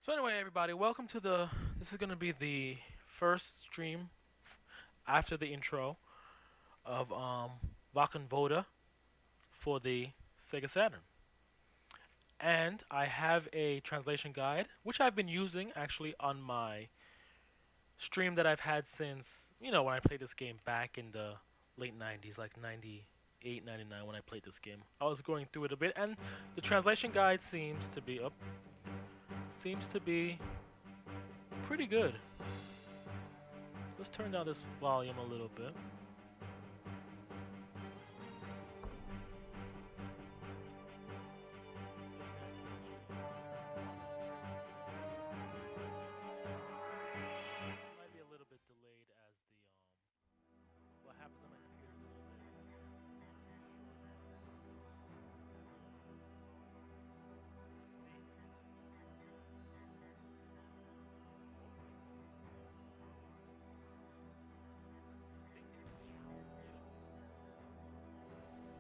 So anyway, everybody, welcome to the. This is going to be the first stream after the intro of WACHENRODER for the SEGA Saturn, and I have a translation guide which I've been using actually on my stream that I've had since when I played this game back in the late 90s, like 98, 99 when I played this game. I was going through it a bit, and the translation guide seems to be pretty good. Let's turn down this volume a little bit. Might be a little bit delayed as what happens on my computer is a little bit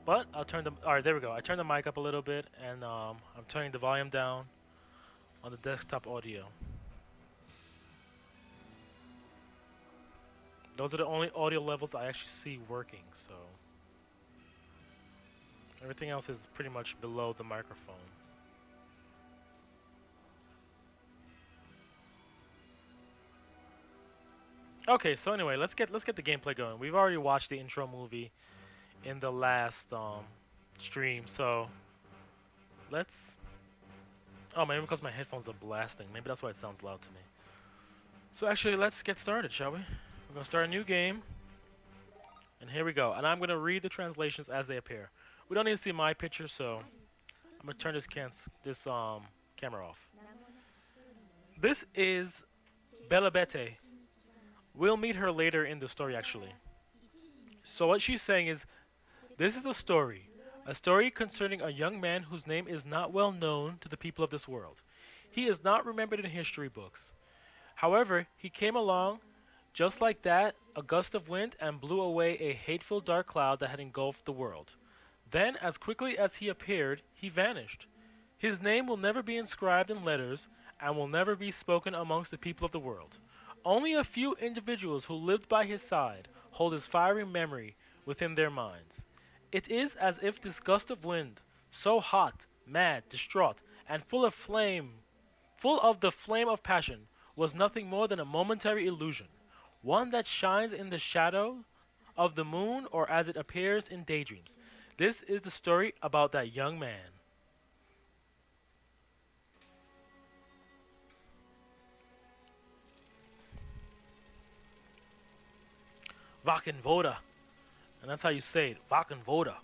but I'll turn the all right. There we go. I turned the mic up a little bit, and I'm turning the volume down on the desktop audio. Those are the only audio levels I actually see working. So everything else is pretty much below the microphone. Okay, so anyway, let's get the gameplay going. We've already watched the intro movie in the last stream, so let's. Oh, maybe because my headphones are blasting. Maybe that's why it sounds loud to me. So actually, let's get started, shall we? We're gonna start a new game, and here we go. And I'm gonna read the translations as they appear. We don't need to see my picture, so I'm gonna turn this camera off. This is Belabete. We'll meet her later in the story, actually. So what she's saying is, this is a story concerning a young man whose name is not well known to the people of this world. He is not remembered in history books. However, he came along just like that, a gust of wind, and blew away a hateful dark cloud that had engulfed the world. Then, as quickly as he appeared, he vanished. His name will never be inscribed in letters and will never be spoken amongst the people of the world. Only a few individuals who lived by his side hold his fiery memory within their minds. It is as if this gust of wind, so hot, mad, distraught, and full of the flame of passion, was nothing more than a momentary illusion, one that shines in the shadow of the moon or as it appears in daydreams. This is the story about that young man. Wachenroder. And that's how you say it. Wachenroder.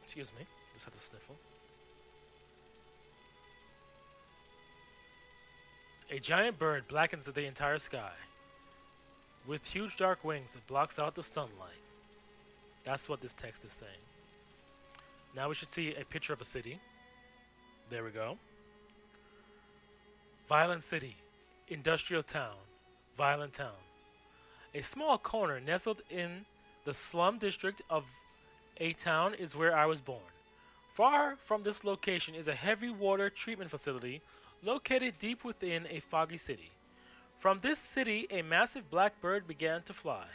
Excuse me. Just had to sniffle. A giant bird blackens the entire sky. With huge dark wings, it blocks out the sunlight. That's what this text is saying. Now we should see a picture of a city. There we go. Violent city. Industrial town. Violent town. A small corner nestled in the slum district of a town is where I was born. Far from this location is a heavy water treatment facility located deep within a foggy city. From this city, a massive black bird began to fly.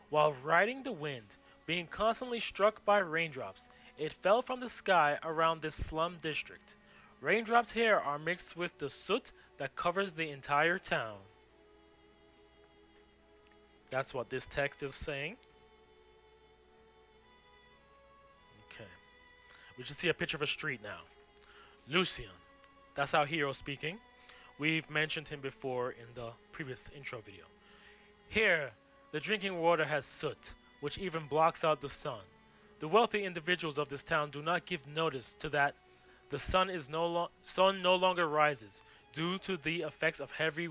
While riding the wind, being constantly struck by raindrops, it fell from the sky around this slum district. Raindrops here are mixed with the soot that covers the entire town. That's what this text is saying. Okay. We should see a picture of a street now. Lucien. That's our hero speaking. We've mentioned him before in the previous intro video. Here, the drinking water has soot, which even blocks out the sun. The wealthy individuals of this town do not give notice to that the sun no longer rises due to the effects of heavy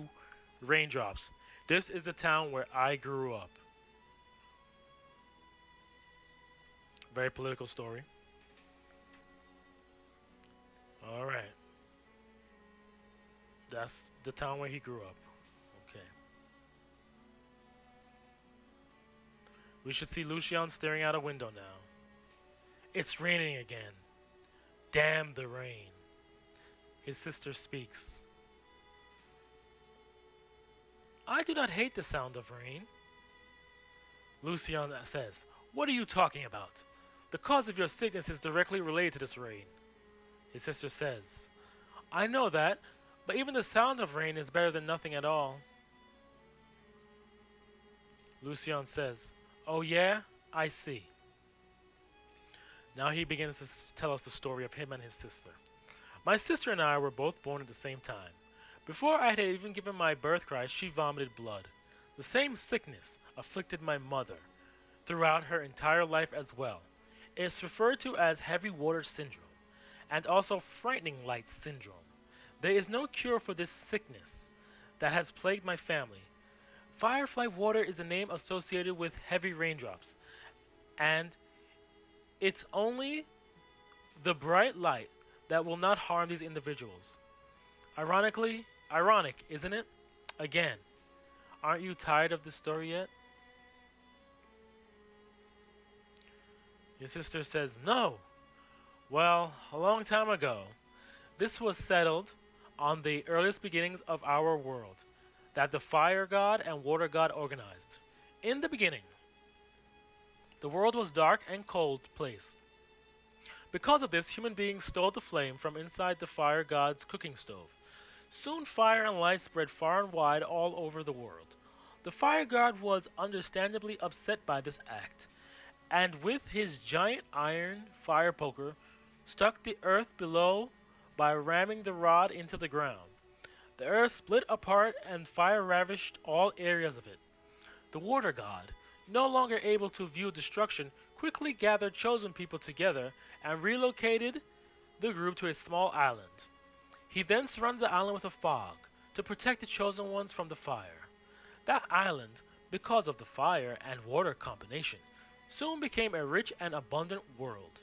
raindrops. This is the town where I grew up. Very political story. All right. That's the town where he grew up. Okay. We should see Lucian staring out a window now. It's raining again. Damn the rain. His sister speaks. I do not hate the sound of rain. Lucian says, what are you talking about? The cause of your sickness is directly related to this rain. His sister says, I know that, but even the sound of rain is better than nothing at all. Lucian says, oh yeah, I see. Now he begins to tell us the story of him and his sister. My sister and I were both born at the same time. Before I had even given my birth cry, she vomited blood. The same sickness afflicted my mother throughout her entire life as well. It's referred to as heavy water syndrome and also frightening light syndrome. There is no cure for this sickness that has plagued my family. Firefly water is a name associated with heavy raindrops, and it's only the bright light that will not harm these individuals. Ironic, isn't it? Again, aren't you tired of this story yet? Your sister says, no. Well, a long time ago, this was settled on the earliest beginnings of our world that the fire god and water god organized. In the beginning, the world was dark and cold place. Because of this, human beings stole the flame from inside the fire god's cooking stove. Soon fire and light spread far and wide all over the world. The fire god was understandably upset by this act, and with his giant iron fire poker, struck the earth below by ramming the rod into the ground. The earth split apart and fire ravished all areas of it. The water god, no longer able to view destruction, quickly gathered chosen people together and relocated the group to a small island. He then surrounded the island with a fog to protect the chosen ones from the fire. That island, because of the fire and water combination, soon became a rich and abundant world.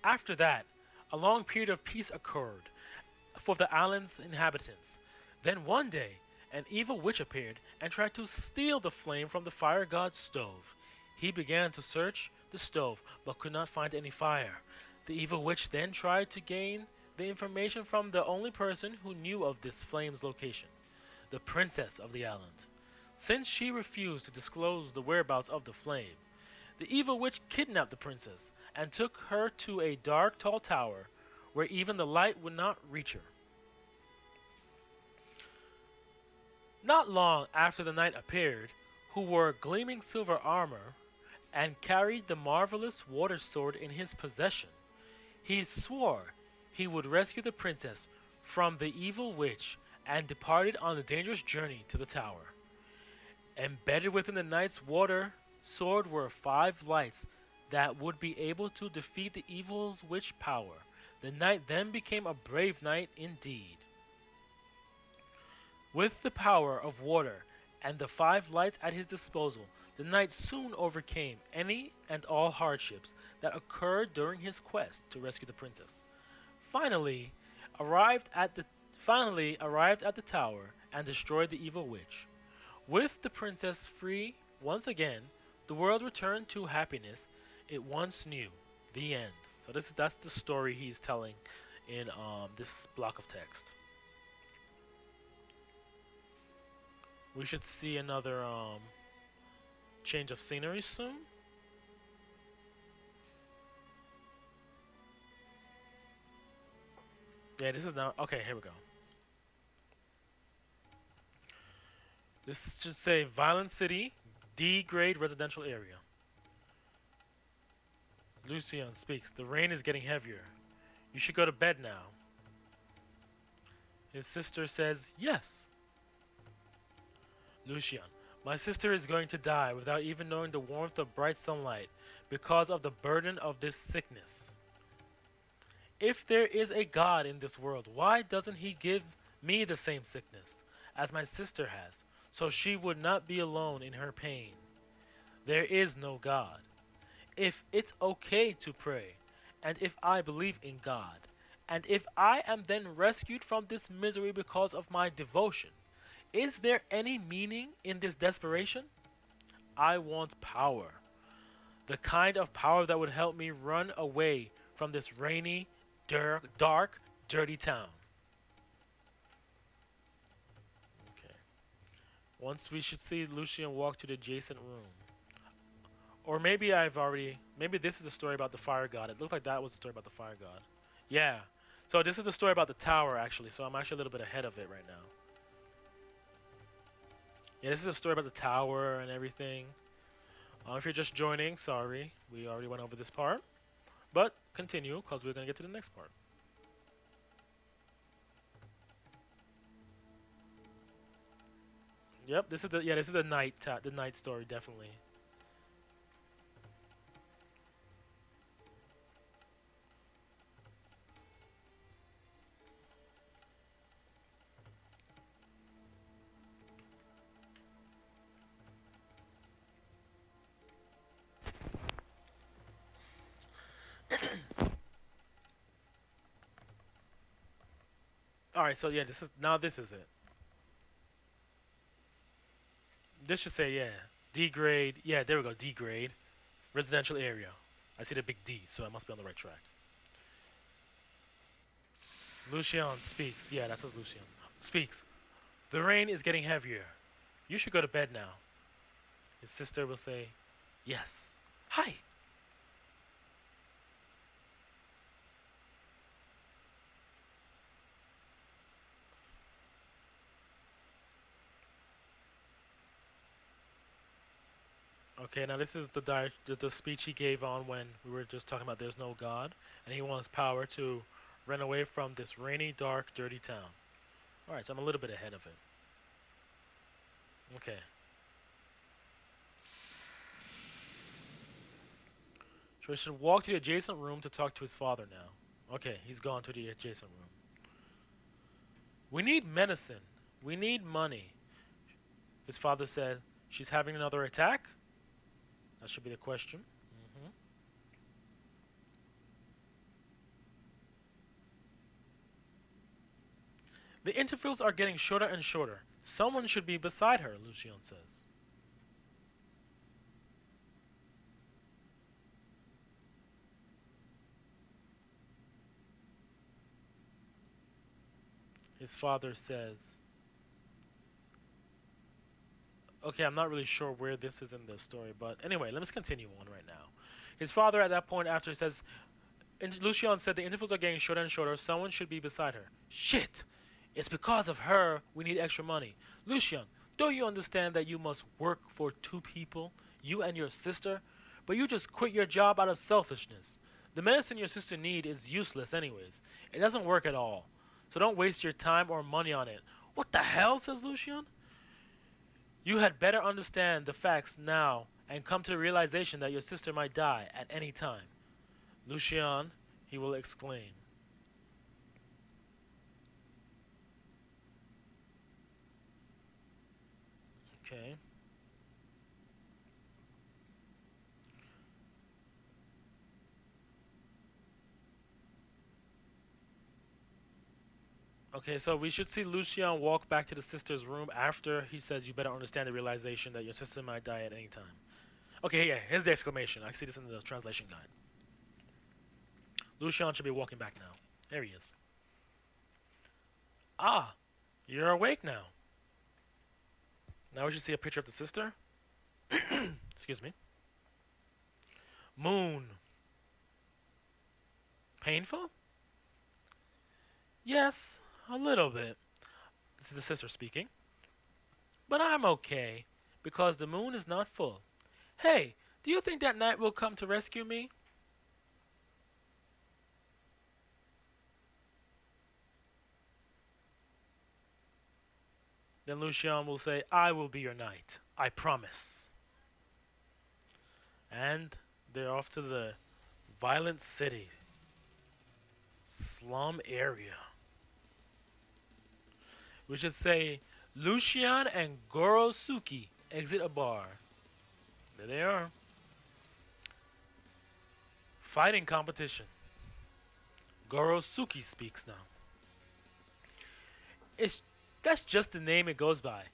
After that, a long period of peace occurred for the island's inhabitants. Then one day, an evil witch appeared and tried to steal the flame from the fire god's stove. He began to search the stove, but could not find any fire. The evil witch then tried to gain the information from the only person who knew of this flame's location, the princess of the island. Since she refused to disclose the whereabouts of the flame, the evil witch kidnapped the princess and took her to a dark, tall tower where even the light would not reach her. Not long after the knight appeared, who wore gleaming silver armor and carried the marvelous water sword in his possession, he swore he would rescue the princess from the evil witch and departed on the dangerous journey to the tower. Embedded within the knight's water sword were 5 lights that would be able to defeat the evil witch power. The knight then became a brave knight indeed. With the power of water and the 5 lights at his disposal, the knight soon overcame any and all hardships that occurred during his quest to rescue the princess. Finally arrived at the tower and destroyed the evil witch. With the princess free once again, the world returned to happiness it once knew. The end. So that's the story he's telling in this block of text. We should see another change of scenery soon. Yeah, this is now okay. Here we go. This should say Violent City, D-grade residential area. Lucian speaks. The rain is getting heavier. You should go to bed now. His sister says, yes. Lucian, my sister is going to die without even knowing the warmth of bright sunlight because of the burden of this sickness. If there is a God in this world, why doesn't he give me the same sickness as my sister has, so she would not be alone in her pain? There is no God. If it's okay to pray, and if I believe in God, and if I am then rescued from this misery because of my devotion, is there any meaning in this desperation? I want power. The kind of power that would help me run away from this rainy, dark, dirty town. Okay. Once we should see Lucian walk to the adjacent room. Or maybe maybe this is the story about the fire god. It looked like that was the story about the fire god. Yeah. So this is the story about the tower, actually. So I'm actually a little bit ahead of it right now. Yeah, this is a story about the tower and everything. If you're just joining, sorry. We already went over this part. But continue, because we're going to get to the next part. Yep, this is the night story, definitely. Alright, so yeah, this is it. This should say, yeah, D grade. Yeah, there we go, D grade. Residential area. I see the big D, so I must be on the right track. Lucian speaks. Yeah, that says Lucian. Speaks. The rain is getting heavier. You should go to bed now. His sister will say, yes. Hi. Okay, now this is the speech he gave on when we were just talking about there's no God, and he wants power to run away from this rainy, dark, dirty town. Alright, so I'm a little bit ahead of it. Okay. So he should walk to the adjacent room to talk to his father now. Okay, he's gone to the adjacent room. We need medicine. We need money. His father said, she's having another attack? That should be the question. The intervals are getting shorter and shorter. Someone should be beside her, Lucian says. His father says, okay, I'm not really sure where this is in the story, but anyway, let's continue on right now. His father at that point, after says, Lucian said the intervals are getting shorter and shorter. Someone should be beside her. Shit! It's because of her we need extra money. Lucian, don't you understand that you must work for two people, you and your sister? But you just quit your job out of selfishness. The medicine your sister needs is useless anyways. It doesn't work at all. So don't waste your time or money on it. What the hell, says Lucian? You had better understand the facts now and come to the realization that your sister might die at any time. Lucian, he will exclaim. Okay. Okay, so we should see Lucian walk back to the sister's room after he says, you better understand the realization that your sister might die at any time. Okay, yeah, here's the exclamation. I see this in the translation guide. Lucian should be walking back now. There he is. Ah, you're awake now. Now we should see a picture of the sister. Excuse me. Moon. Painful? Yes, a little bit. This is the sister speaking. But I'm okay, because the moon is not full. Hey, do you think that night will come to rescue me? Then Lucian will say, I will be your knight. I promise. And they're off to the violent city. Slum area. We should say, Lucian and Gorosuke exit a bar. There they are. Fighting competition. Gorosuke speaks now. That's just the name it goes by.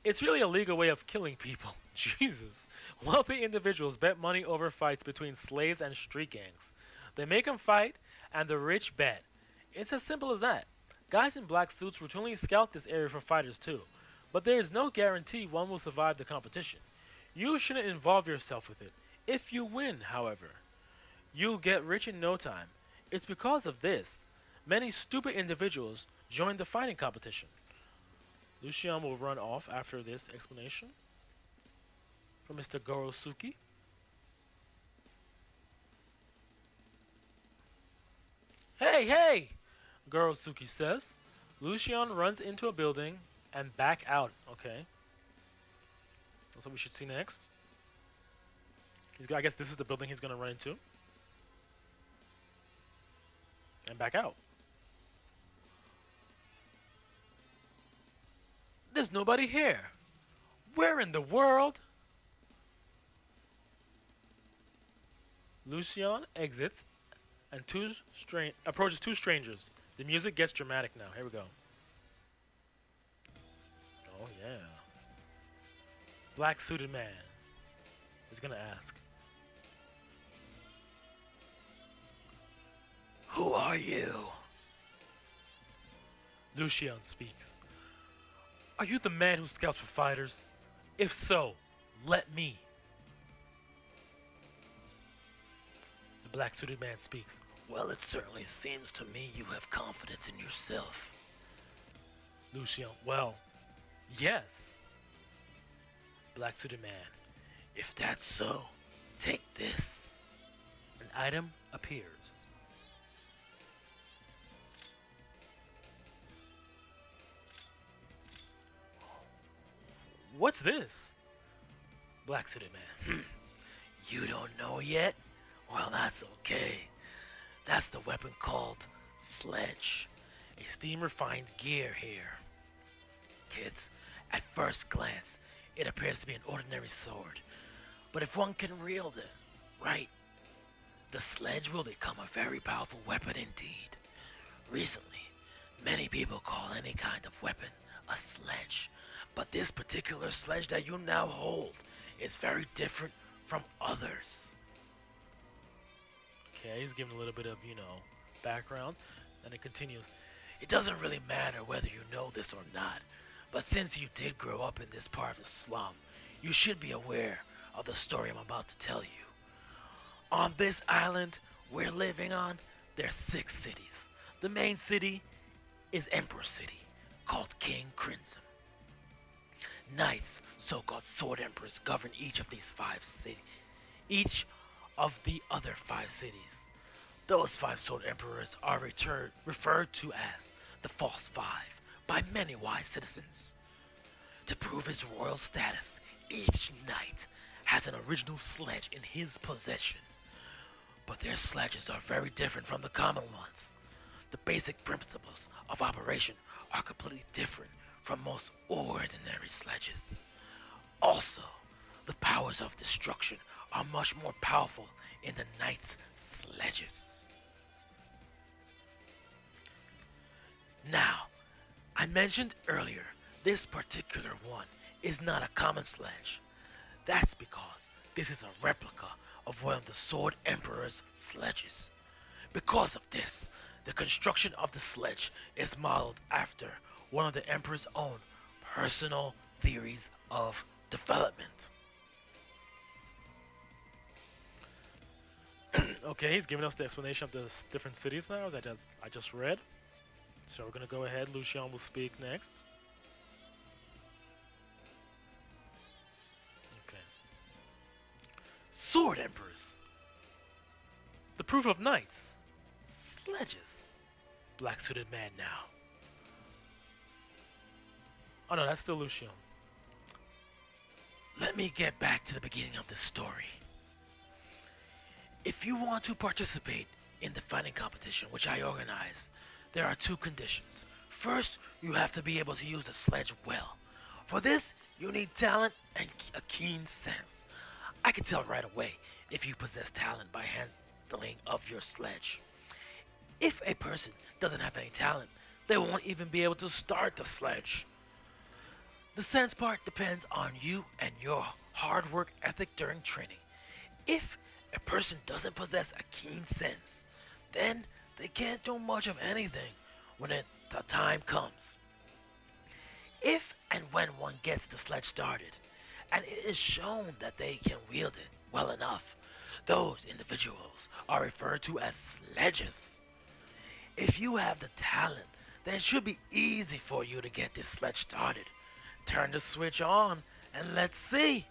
It's really a legal way of killing people. Jesus. Wealthy individuals bet money over fights between slaves and street gangs. They make them fight, and the rich bet. It's as simple as that. Guys in black suits routinely scout this area for fighters too, but there is no guarantee one will survive the competition. You shouldn't involve yourself with it. If you win, however, you'll get rich in no time. It's because of this. Many stupid individuals join the fighting competition. Lucian will run off after this explanation from Mr. Gorosuke. Hey, hey! Gorosuke says. Lucian runs into a building and back out. Okay. That's what we should see next. I guess this is the building he's going to run into. And back out. There's nobody here. Where in the world? Lucian exits and approaches two strangers. The music gets dramatic now. Here we go. Oh yeah. Black suited man is gonna ask. Who are you? Lucian speaks. Are you the man who scouts for fighters? If so, let me. The black suited man speaks. Well, it certainly seems to me you have confidence in yourself. Lucian, well, yes. Black suited man, if that's so, take this. An item appears. What's this? Black suited man. You don't know yet? Well, that's okay. That's the weapon called sledge. A steam refined gear here. Kids, at first glance, it appears to be an ordinary sword. But if one can wield it, right, the sledge will become a very powerful weapon indeed. Recently, many people call any kind of weapon a sledge. But this particular sledge that you now hold is very different from others. Okay, he's giving a little bit of, background. And it continues. It doesn't really matter whether you know this or not, but since you did grow up in this part of the slum, you should be aware of the story I'm about to tell you. On this island we're living on, there's 6 cities. The main city is Emperor City, called King Crimson. Knights, so-called sword emperors, govern each of these 5 cities. Each of the other 5 cities. Those 5 sword emperors are referred to as the False 5 by many wise citizens. To prove his royal status, each knight has an original sledge in his possession. But their sledges are very different from the common ones. The basic principles of operation are completely different from most ordinary sledges. Also, the powers of destruction are much more powerful in the knight's sledges. Now, I mentioned earlier, this particular one is not a common sledge. That's because this is a replica of one of the Sword Emperor's sledges. Because of this, the construction of the sledge is modeled after one of the Emperor's own personal theories of development. Okay, he's giving us the explanation of the different cities now, as I just read. So we're gonna go ahead. Lucian will speak next. Okay. Sword Emperors. The proof of knights. Sledges. Black suited man now. Oh no, that's still Lucian. Let me get back to the beginning of the story. If you want to participate in the fighting competition which I organize, there are 2 conditions. First, you have to be able to use the sledge well. For this, you need talent and a keen sense. I can tell right away if you possess talent by handling of your sledge. If a person doesn't have any talent, they won't even be able to start the sledge. The sense part depends on you and your hard work ethic during training. If a person doesn't possess a keen sense, then they can't do much of anything when the time comes. If and when one gets the sledge started, and it is shown that they can wield it well enough, those individuals are referred to as sledges. If you have the talent, then it should be easy for you to get this sledge started. Turn the switch on and let's see.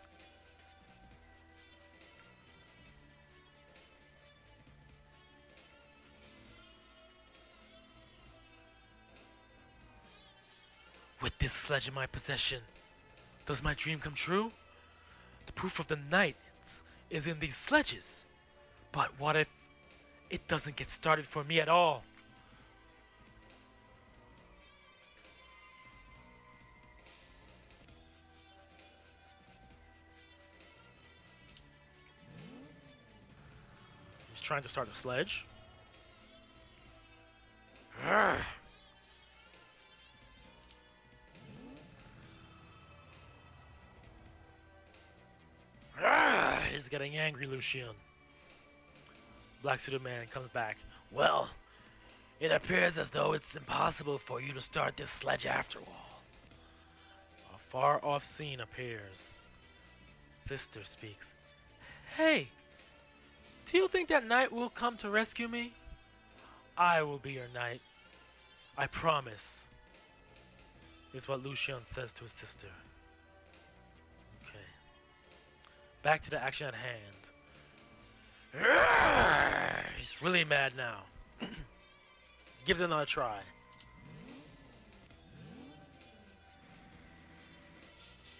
With this sledge in my possession, does my dream come true? The proof of the night is in these sledges. But what if it doesn't get started for me at all? He's trying to start a sledge. He's getting angry, Lucian. Black Suited Man comes back. Well, it appears as though it's impossible for you to start this sledge after all. A far-off scene appears. Sister speaks. Hey, do you think that knight will come to rescue me? I will be your knight. I promise. Is what Lucian says to his sister. Okay. Back to the action at hand. He's really mad now. Gives it another try.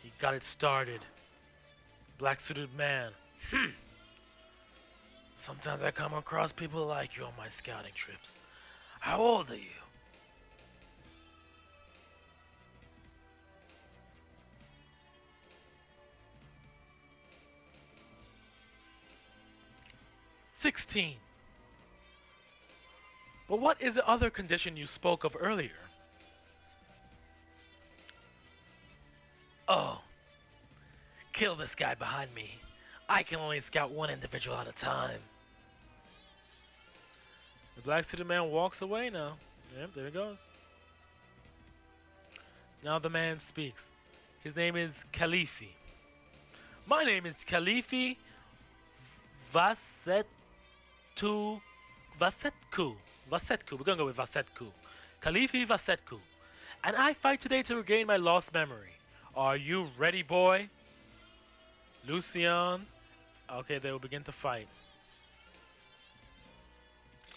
He got it started. Black Suited Man. Sometimes I come across people like you on my scouting trips. How old are you? "16. But what is the other condition you spoke of earlier?" Oh, kill this guy behind me. I can only scout one individual at a time. The Black Suited Man walks away now. Yep, there he goes. Now the man speaks. His name is Khalifi. My name is Khalifi Vasetku. Vasetku. We're gonna go with Vasetku. Khalifi Vasetku. And I fight today to regain my lost memory. Are you ready, boy? Lucian. Okay, they will begin to fight.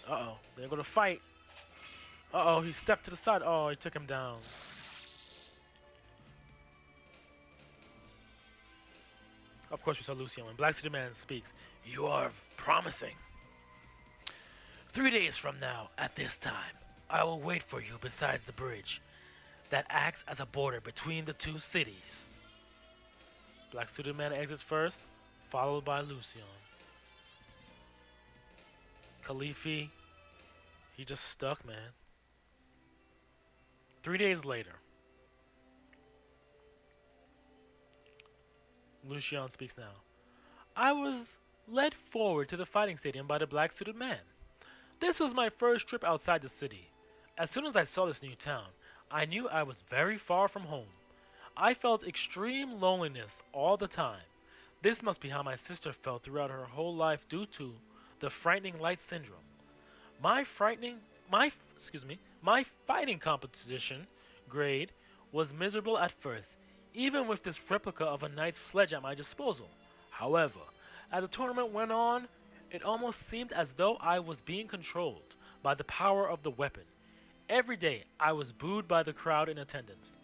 Uh-oh. They're gonna fight. Uh-oh, he stepped to the side. Oh, he took him down. Of course, we saw Lucian. When Black Suited Man speaks, you are promising. 3 days from now, at this time, I will wait for you beside the bridge that acts as a border between the two cities. Black Suited Man exits first, followed by Lucian. Khalifi, he just stuck, man. 3 days later, Lucian speaks now. I was led forward to the fighting stadium by the Black Suited Man. This was my first trip outside the city. As soon as I saw this new town, I knew I was very far from home. I felt extreme loneliness all the time. This must be how my sister felt throughout her whole life due to the frightening light syndrome. My fighting competition grade was miserable at first, even with this replica of a knight's sledge at my disposal. However, as the tournament went on, it almost seemed as though I was being controlled by the power of the weapon. Every day, I was booed by the crowd in attendance.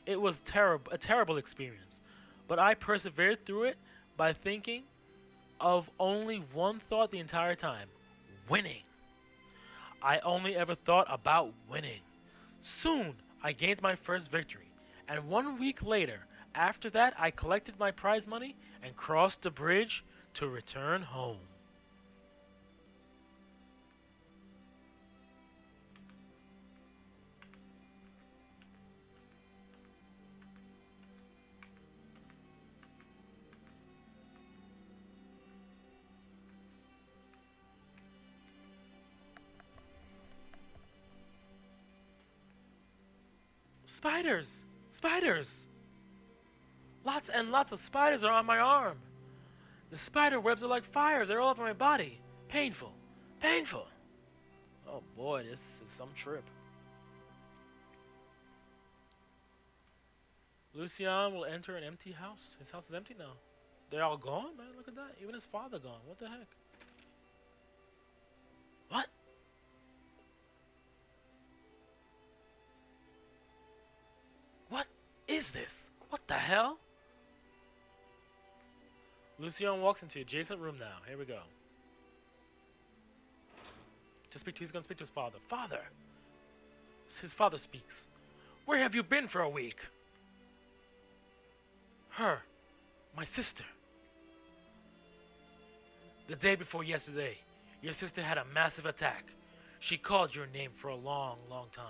It was a terrible experience, but I persevered through it by thinking of only one thought the entire time: winning. I only ever thought about winning. Soon, I gained my first victory, and 1 week later, after that, I collected my prize money and crossed the bridge to return home. Spiders! Spiders! Lots and lots of spiders are on my arm. The spider webs are like fire. They're all over my body. Painful. Painful. Oh boy, this is some trip. Lucian will enter an empty house. His house is empty now. They're all gone, man. Look at that. Even his father gone. What the heck? What? What is this? What the hell? Lucian walks into the adjacent room now. Here we go. He's gonna speak to his father. Father! His father speaks. Where have you been for a week? Her. My sister. The day before yesterday, your sister had a massive attack. She called your name for a long, long time.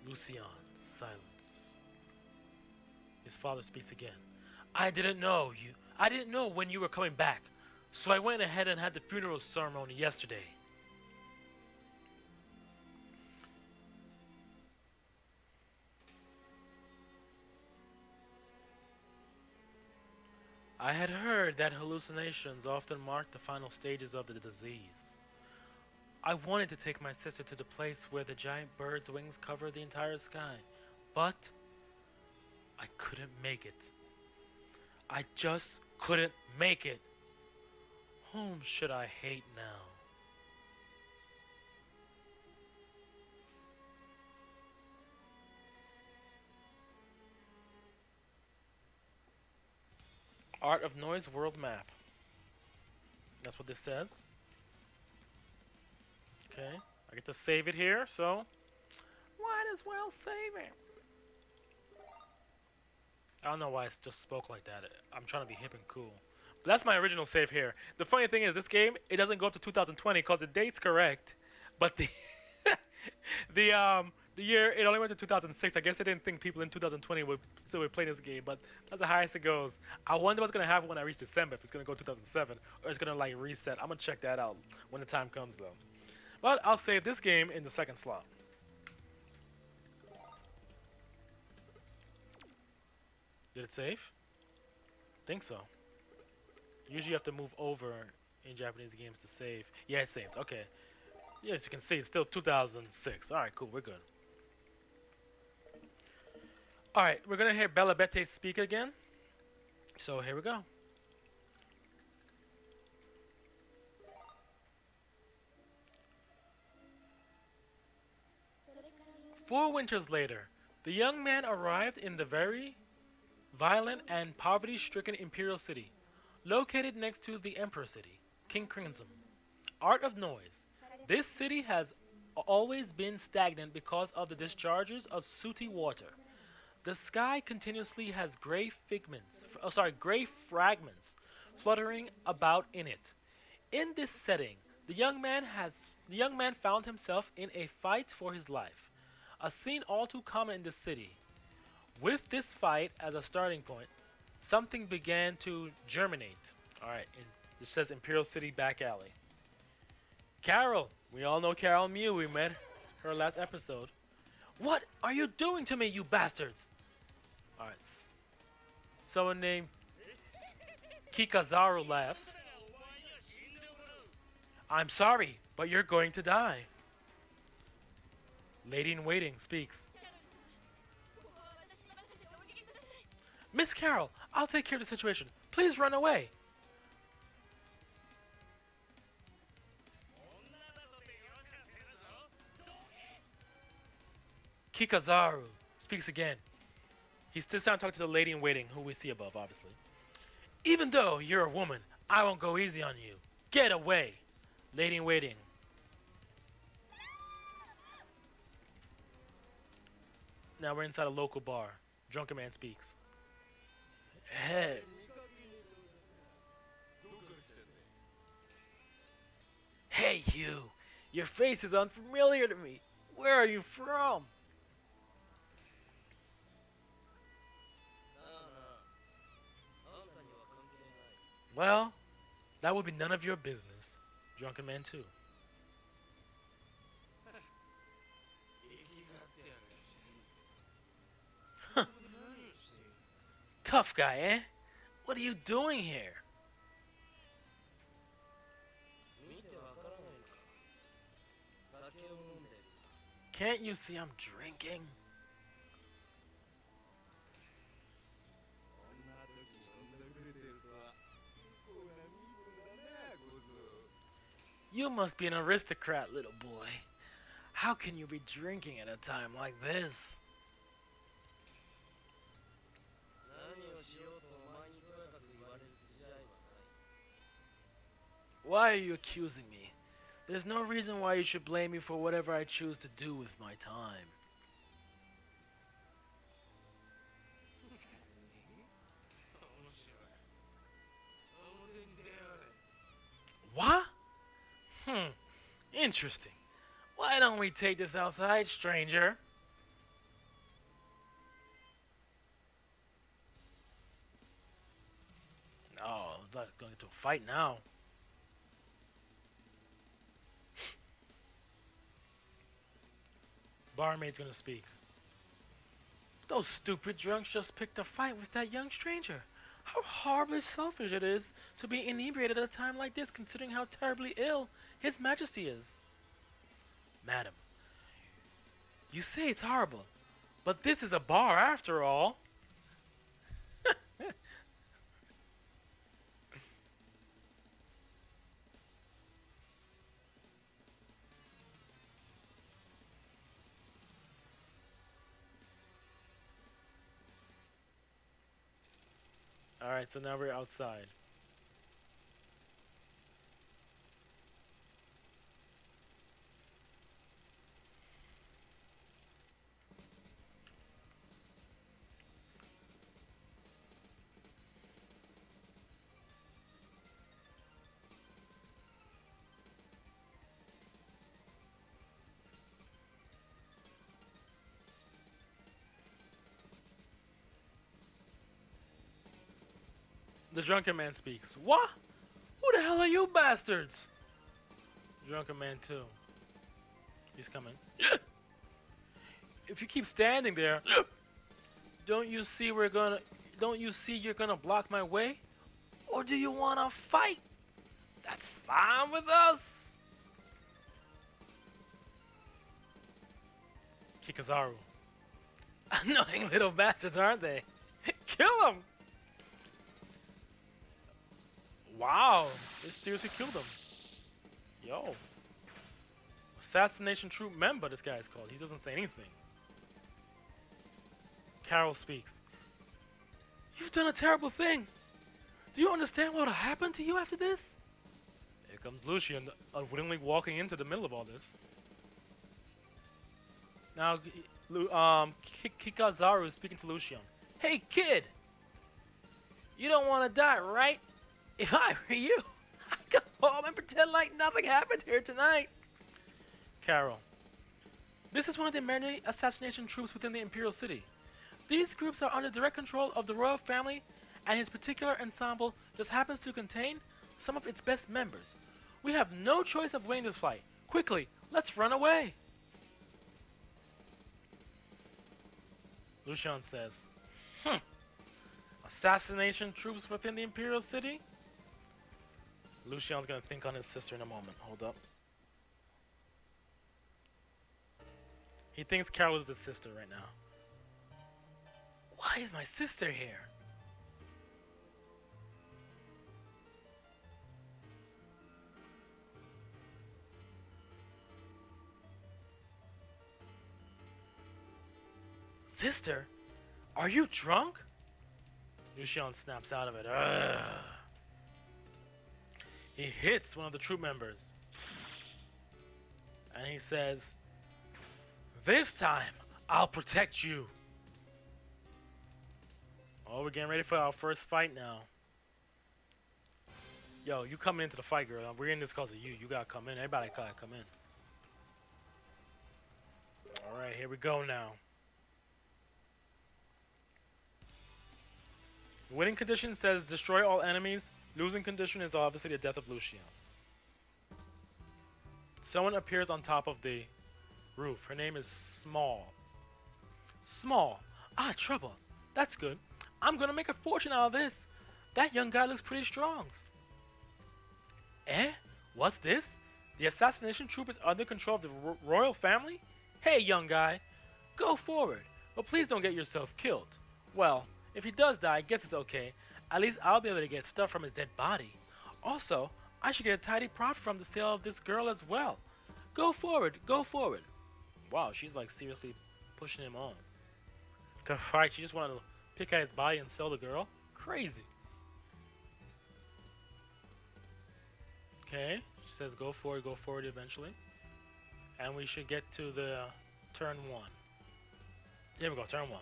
Lucian, silence. His father speaks again. I didn't know when you were coming back, so I went ahead and had the funeral ceremony yesterday. I had heard that hallucinations often mark the final stages of the disease. I wanted to take my sister to the place where the giant bird's wings cover the entire sky, but I couldn't make it. I just couldn't make it. Whom should I hate now? Art of Noise World Map. That's what this says. Okay, I get to save it here, so might as well save it. I don't know why it just spoke like that. I'm trying to be hip and cool. But that's my original save here. The funny thing is, this game, it doesn't go up to 2020 because the date's correct, but the the year, it only went to 2006. I guess they didn't think people in 2020 would still play this game, but that's the highest it goes. I wonder what's going to happen when I reach December, if it's going to go 2007, or it's going to like reset. I'm going to check that out when the time comes, though. But I'll save this game in the second slot. Did it save? Think so. Usually you have to move over in Japanese games to save. Yeah, it saved. Okay. Yeah, as you can see, it's still 2006. Alright, cool. We're good. Alright, we're going to hear Bella Bete speak again. So here we go. 4 winters later, the young man arrived in the very violent and poverty-stricken Imperial City, located next to the Emperor City, King Crimson. Art of Noise. This city has always been stagnant because of the discharges of sooty water. The sky continuously has gray fragments fluttering about in it. In this setting, the young man found himself in a fight for his life, a scene all too common in this city. With this fight as a starting point, something began to germinate. Alright, it says Imperial City Back Alley. Carol! We all know Carol Mew. We met her last episode. What are you doing to me, you bastards? Alright. Someone named Kikazaru laughs. I'm sorry, but you're going to die. Lady in Waiting speaks. Miss Carol, I'll take care of the situation. Please run away. Kikazaru speaks again. He's this time talking to the lady in waiting, who we see above, obviously. Even though you're a woman, I won't go easy on you. Get away. Lady in waiting. Now we're inside a local bar. Drunken man speaks. Hey. Hey you. Your face is unfamiliar to me. Where are you from? Well, that would be none of your business. Drunken man 2. Tough guy, eh? What are you doing here? Can't you see I'm drinking? You must be an aristocrat, little boy. How can you be drinking at a time like this? Why are you accusing me? There's no reason why you should blame me for whatever I choose to do with my time. What? Interesting. Why don't we take this outside, stranger? Oh, I'm going to a fight now. Barmaid's gonna speak. Those stupid drunks just picked a fight with that young stranger. How horribly selfish it is to be inebriated at a time like this, considering how terribly ill His Majesty is. Madam, you say it's horrible, but this is a bar after all. Alright, so now we're outside. The drunken man speaks. What? Who the hell are you bastards? Drunken man 2. He's coming. If you keep standing there, don't you see you're gonna block my way? Or do you wanna fight? That's fine with us. Kikazaru. Annoying little bastards, aren't they? Kill them! Wow, they seriously killed him. Yo. Assassination troop member, this guy is called. He doesn't say anything. Carol speaks. You've done a terrible thing. Do you understand what will happen to you after this? Here comes Lucian, unwittingly walking into the middle of all this. Now, Kikazaru is speaking to Lucian. Hey, kid! You don't want to die, right? If I were you, I'd go home and pretend like nothing happened here tonight. Carol. This is one of the many assassination troops within the Imperial City. These groups are under direct control of the royal family, and his particular ensemble just happens to contain some of its best members. We have no choice of winning this fight. Quickly, let's run away. Lucian says, Assassination troops within the Imperial City? Lucian's gonna think on his sister in a moment. Hold up. He thinks Carol is the sister right now. Why is my sister here? Sister? Are you drunk? Lucian snaps out of it. Ugh. He hits one of the troop members. And he says, this time, I'll protect you. Oh, we're getting ready for our first fight now. Yo, you coming into the fight, girl. We're in this because of you. You gotta come in. Everybody gotta come in. Alright, here we go now. Winning condition says destroy all enemies. Losing condition is obviously the death of Lucian. Someone appears on top of the roof. Her name is Small. Small. Ah, trouble. That's good. I'm gonna make a fortune out of this. That young guy looks pretty strong. Eh? What's this? The assassination troop is under control of the royal family? Hey, young guy, go forward, but please don't get yourself killed. Well, if he does die, I guess it's okay. At least I'll be able to get stuff from his dead body. Also, I should get a tidy profit from the sale of this girl as well. Go forward, go forward. Wow, she's like seriously pushing him on. To fight, she just wanted to pick at his body and sell the girl? Crazy. Okay, she says go forward eventually. And we should get to the turn 1. Here we go, turn 1.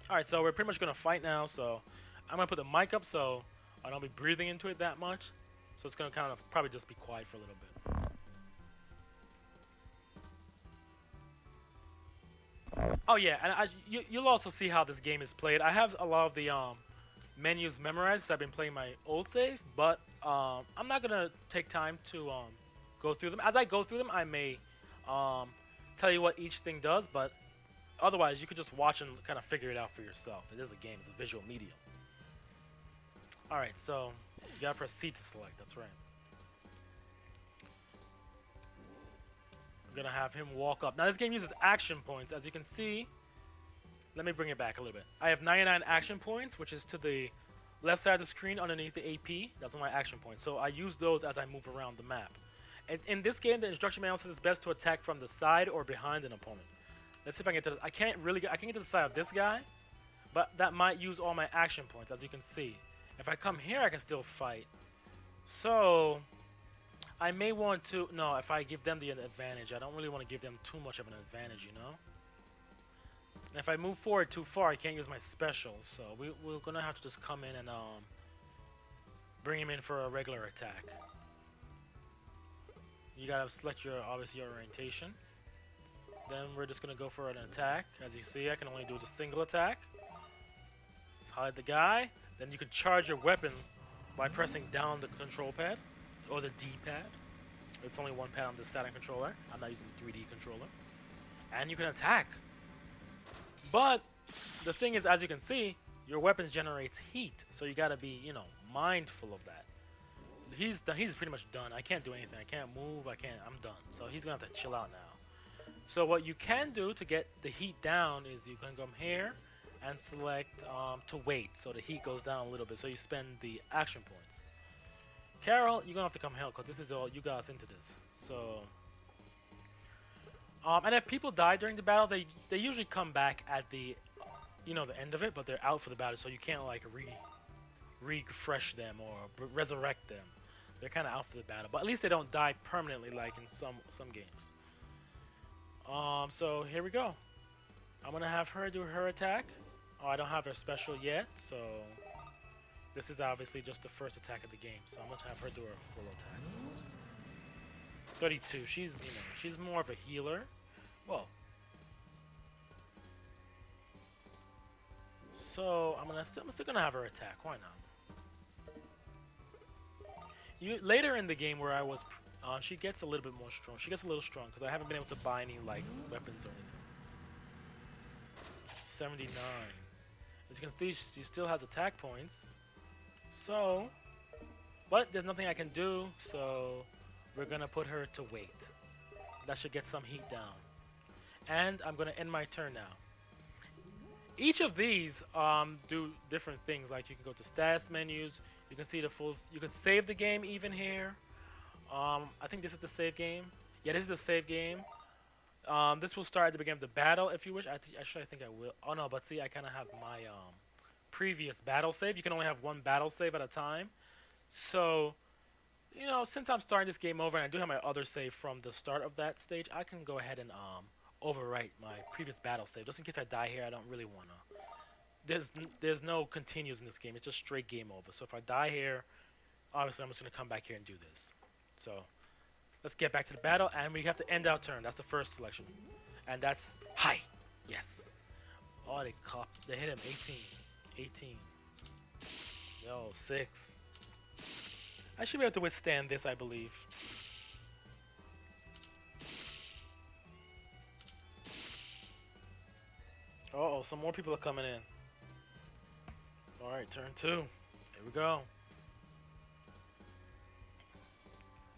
Alright, so we're pretty much going to fight now, so I'm going to put the mic up so I don't be breathing into it that much. So it's going to kind of probably just be quiet for a little bit. Oh yeah, and you'll also see how this game is played. I have a lot of the menus memorized because I've been playing my old save, but I'm not going to take time to go through them. As I go through them, I may tell you what each thing does, but otherwise you could just watch and kind of figure it out for yourself. It is a game, it's a visual medium. Alright, so you gotta press C to select, that's right. I'm gonna have him walk up. Now this game uses action points, as you can see. Let me bring it back a little bit. I have 99 action points, which is to the left side of the screen underneath the AP. That's my action points. So I use those as I move around the map. And in this game, the instruction manual says it's best to attack from the side or behind an opponent. Let's see if I can get to the, I can't get to the side of this guy, but that might use all my action points, as you can see. If I come here, I can still fight. So I may want to, no, if I give them the advantage, I don't really want to give them too much of an advantage, you know? And if I move forward too far, I can't use my special, so we're gonna have to just come in and bring him in for a regular attack. You gotta select your, obviously, your orientation. Then we're just gonna go for an attack. As you see, I can only do the single attack. Hide the guy. Then you can charge your weapon by pressing down the control pad, or the D-pad. It's only one pad on the Saturn controller. I'm not using the 3D controller. And you can attack. But the thing is, as you can see, your weapon generates heat, so you gotta be, you know, mindful of that. He's done, he's pretty much done. I can't do anything. I can't move. I'm done. So he's gonna have to chill out now. So what you can do to get the heat down is you can come here and select to wait, so the heat goes down a little bit, so you spend the action points. Carol, you're gonna have to come help, because this is all you got us into this. So and if people die during the battle, they usually come back at the, you know, the end of it, but they're out for the battle, so you can't like refresh them or resurrect them. They're kind of out for the battle, but at least they don't die permanently like in some games. So here we go. I'm gonna have her do her attack. Oh, I don't have her special yet, so this is obviously just the first attack of the game. So I'm gonna have her do her full attack, of course. 32. She's, you know, she's more of a healer. Well, so I'm still gonna have her attack. Why not? Later in the game where I was, she gets a little bit more strong. She gets a little strong because I haven't been able to buy any like weapons or anything. 79. As you can see, she still has attack points. So, but there's nothing I can do, so we're gonna put her to wait. That should get some heat down. And I'm gonna end my turn now. Each of these do different things. Like you can go to status menus. You can see the full. You can save the game even here. I think this is the save game. Yeah, this is the save game. This will start at the beginning of the battle if you wish. Actually, I think I will. Oh no, but see, I kind of have my previous battle save. You can only have one battle save at a time. So, you know, since I'm starting this game over and I do have my other save from the start of that stage, I can go ahead and overwrite my previous battle save. Just in case I die here, I don't really want to. There's no continues in this game. It's just straight game over. So if I die here, obviously I'm just going to come back here and do this. So let's get back to the battle, and we have to end our turn. That's the first selection. And that's hi. Yes. Oh, they hit him. 18. 18. Yo, 6. I should be able to withstand this, I believe. Uh-oh, some more people are coming in. Alright, turn 2. Here we go.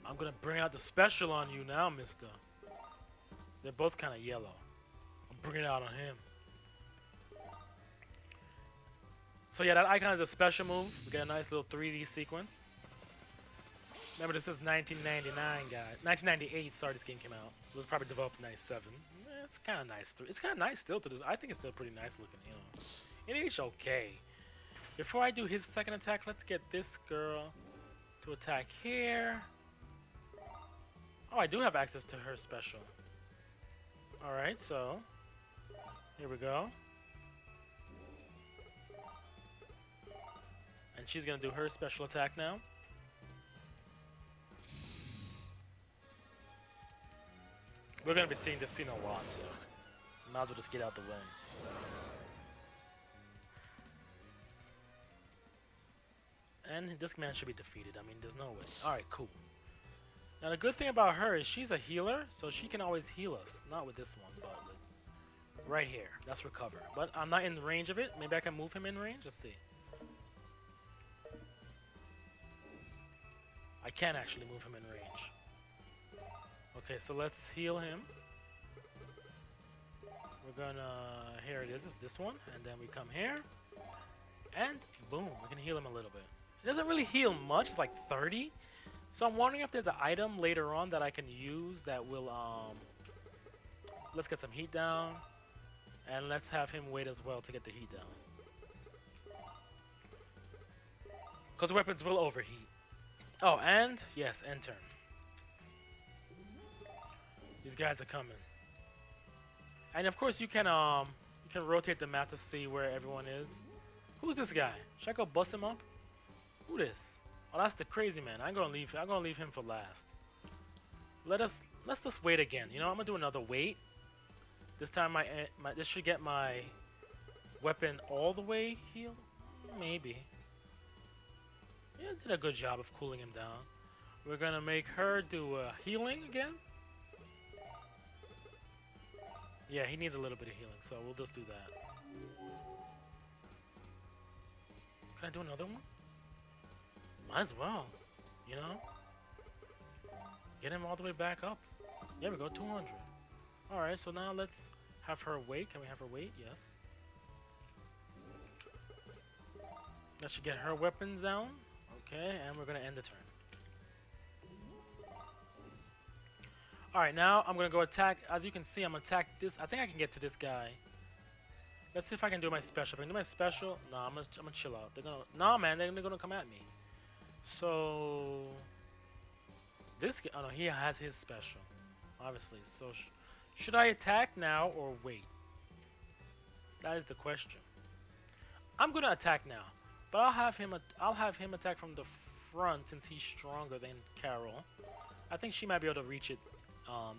I'm gonna bring out the special on you now, mister. They're both kind of yellow. I'm bringing it out on him. So yeah, that icon is a special move. We get a nice little 3D sequence. Remember, this is 1999, guys. 1998, sorry, this game came out. It was probably developed in 97. It's kind of nice. It's kind of nice still to do. I think it's still pretty nice looking, you know. It's okay. Before I do his second attack, let's get this girl to attack here. Oh, I do have access to her special. Alright, so here we go. And she's gonna do her special attack now. We're gonna be seeing this scene a lot, so might as well just get out the way. And this man should be defeated. I mean, there's no way. Alright, cool. Now the good thing about her is she's a healer, so she can always heal us. Not with this one, but with right here. That's recover. But I'm not in range of it. Maybe I can move him in range. Let's see. I can actually move him in range. Okay, so let's heal him. We're gonna... Here it is. It's this one. And then we come here. And boom. We can heal him a little bit. It doesn't really heal much. It's like 30. So I'm wondering if there's an item later on that I can use that will, let's get some heat down. And let's have him wait as well to get the heat down. Because weapons will overheat. Oh, and, yes, end turn. These guys are coming. And of course you can rotate the map to see where everyone is. Who's this guy? Should I go bust him up? Who this? Oh, that's the crazy man. I'm gonna leave him for last. Let's just wait again. You know, I'm gonna do another wait. This time this should get my weapon all the way healed. Maybe. Yeah, did a good job of cooling him down. We're gonna make her do healing again. Yeah, he needs a little bit of healing, so we'll just do that. Can I do another one? Might as well, you know? Get him all the way back up. There we go, 200. Alright, so now let's have her wait. Can we have her wait? Yes. That should get her weapons down. Okay, and we're going to end the turn. Alright, now I'm going to go attack. As you can see, I'm going to attack this. I think I can get to this guy. Let's see if I can do my special. If I can do my special, nah, I'm gonna chill out. They're gonna, nah, man, they're gonna come at me. So this guy, oh no, he has his special, obviously. So should I attack now or wait? That is the question. I'm gonna attack now, but I'll have him attack from the front since he's stronger than Carol. I think she might be able to reach it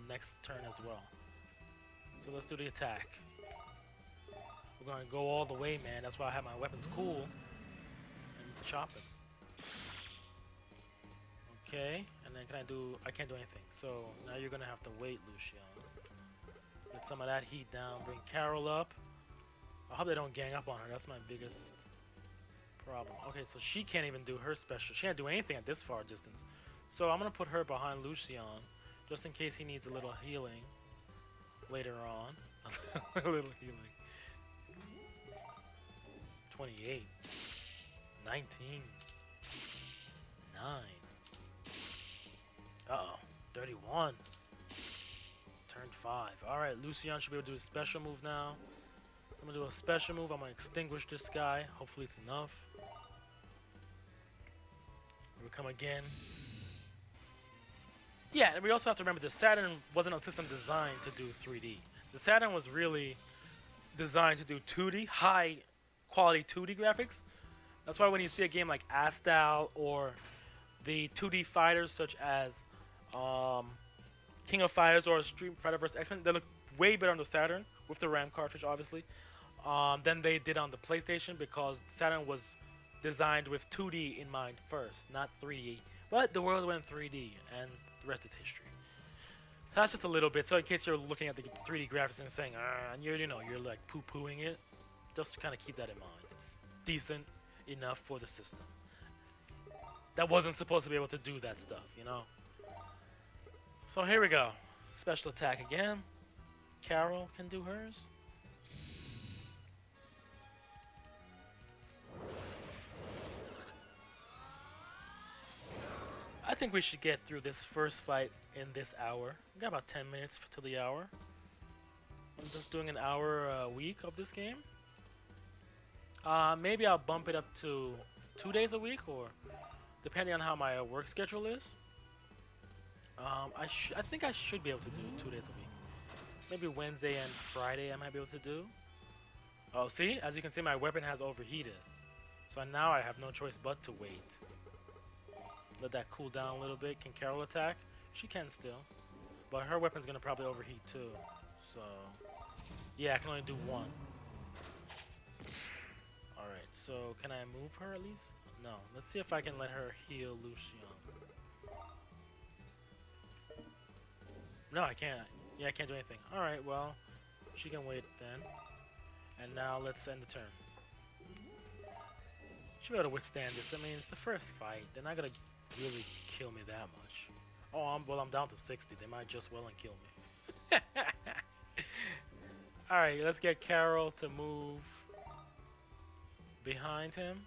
next turn as well. So let's do the attack. We're gonna go all the way, man. That's why I have my weapons cool and chop him. Okay, and then I can't do anything. So now you're gonna have to wait, Lucian. Get some of that heat down. Bring Carol up. I hope they don't gang up on her. That's my biggest problem. Okay, so she can't even do her special. She can't do anything at this far distance. So I'm gonna put her behind Lucian, just in case he needs a little healing later on. A little healing. 28, 19, 9, uh-oh, 31, turn 5. Alright, Lucian should be able to do a special move now. I'm going to do a special move. I'm going to extinguish this guy. Hopefully it's enough. Here we come again. Yeah, and we also have to remember the Saturn wasn't a system designed to do 3D. The Saturn was really designed to do 2D, high quality 2D graphics. That's why when you see a game like Astal or the 2D fighters such as King of Fighters or Street Fighter vs. X-Men, they look way better on the Saturn with the RAM cartridge, obviously, than they did on the PlayStation, because Saturn was designed with 2D in mind first, not 3D. But the world went 3D, and the rest is history. So that's just a little bit. So in case you're looking at the 3D graphics and saying, and you're like poo-pooing it, just kind of keep that in mind. It's decent. enough for the system. That wasn't supposed to be able to do that stuff, you know? So here we go. Special attack again. Carol can do hers. I think we should get through this first fight in this hour. We got about 10 minutes to the hour. I'm just doing an hour a week of this game. Maybe I'll bump it up to 2 days a week, or depending on how my work schedule is. I think I should be able to do 2 days a week. Maybe Wednesday and Friday I might be able to do. Oh, see? As you can see, my weapon has overheated. So now I have no choice but to wait. Let that cool down a little bit. Can Carol attack? She can still. But her weapon's going to probably overheat too. So, yeah, I can only do one. Alright, so can I move her at least? No. Let's see if I can let her heal Lucian. No, I can't. Yeah, I can't do anything. Alright, well, she can wait then. And now let's end the turn. Should be able to withstand this. I mean, it's the first fight. They're not going to really kill me that much. Oh, I'm down to 60. They might just well and kill me. Alright, let's get Carol to move behind him.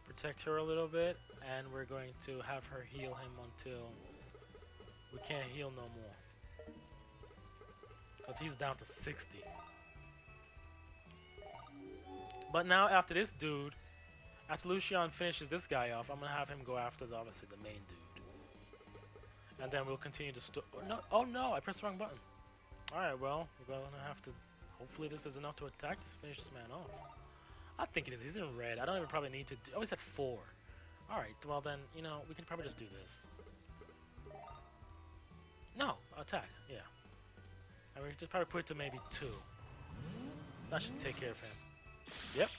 Protect her a little bit. And we're going to have her heal him until we can't heal no more. Because he's down to 60. But now after this dude, after Lucian finishes this guy off, I'm going to have him go after, obviously, the main dude. And then we'll continue to... Oh no, I pressed the wrong button. Alright, well, we're going to have to... Hopefully this is enough to finish this man off. I think it is. He's in red. I don't even probably need to... Oh, he's at 4. Alright, well then, you know, we can probably just do this. No, attack, yeah. And we just probably put it to maybe 2. That should take care of him. Yep.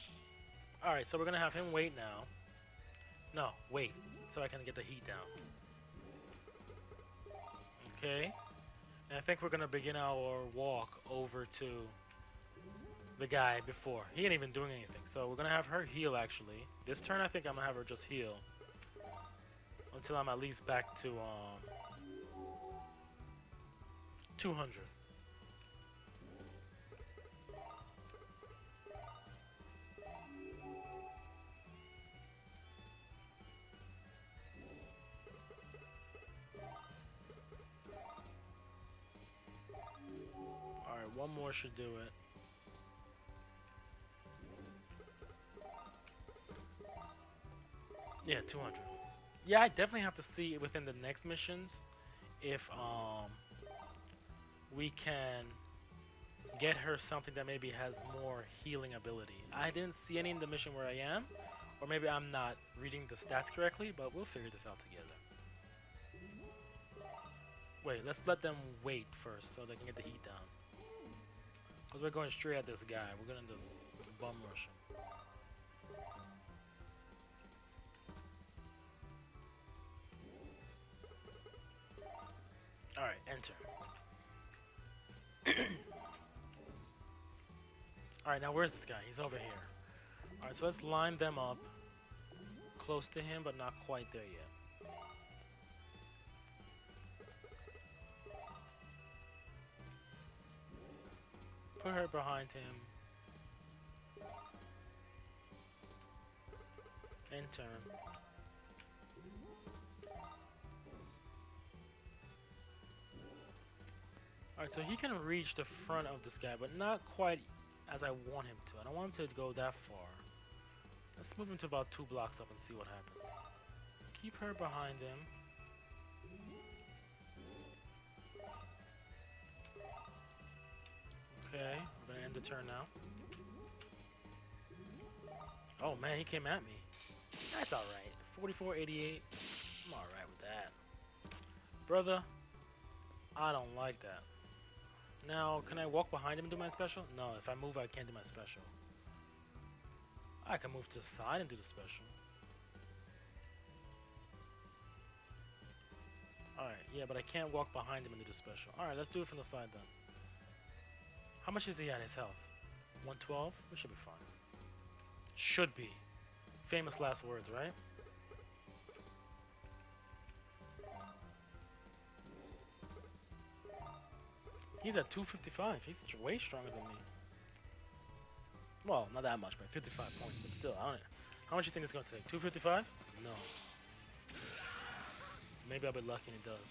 Alright, so we're going to have him wait now. No, wait. So I can get the heat down. Okay. And I think we're going to begin our walk over to the guy before. He ain't even doing anything. So we're going to have her heal, actually. This turn, I think I'm going to have her just heal. Until I'm at least back to 200. Alright, one more should do it. Yeah, 200. Yeah, I definitely have to see within the next missions if we can get her something that maybe has more healing ability. I didn't see any in the mission where I am, or maybe I'm not reading the stats correctly, but we'll figure this out together. Wait, let's let them wait first so they can get the heat down. Because we're going straight at this guy. We're going to just bum rush him. Alright, enter. Alright, now where's this guy? He's over here. Alright, so let's line them up close to him, but not quite there yet. Put her behind him. And turn. Alright, so he can reach the front of this guy, but not quite as I want him to. I don't want him to go that far. Let's move him to about 2 blocks up and see what happens. Keep her behind him. Okay, I'm gonna end the turn now. Oh man, he came at me. That's alright. 44.88. I'm alright with that. Brother, I don't like that. Now, can I walk behind him and do my special? No, if I move, I can't do my special. I can move to the side and do the special. Alright, yeah, but I can't walk behind him and do the special. Alright, let's do it from the side then. How much is he at his health? 112? We should be fine. Should be. Famous last words, right? He's at 255. He's way stronger than me. Well, not that much, but 55 points, but still. I don't, how much do you think it's going to take? 255? No. Maybe I'll be lucky and it does.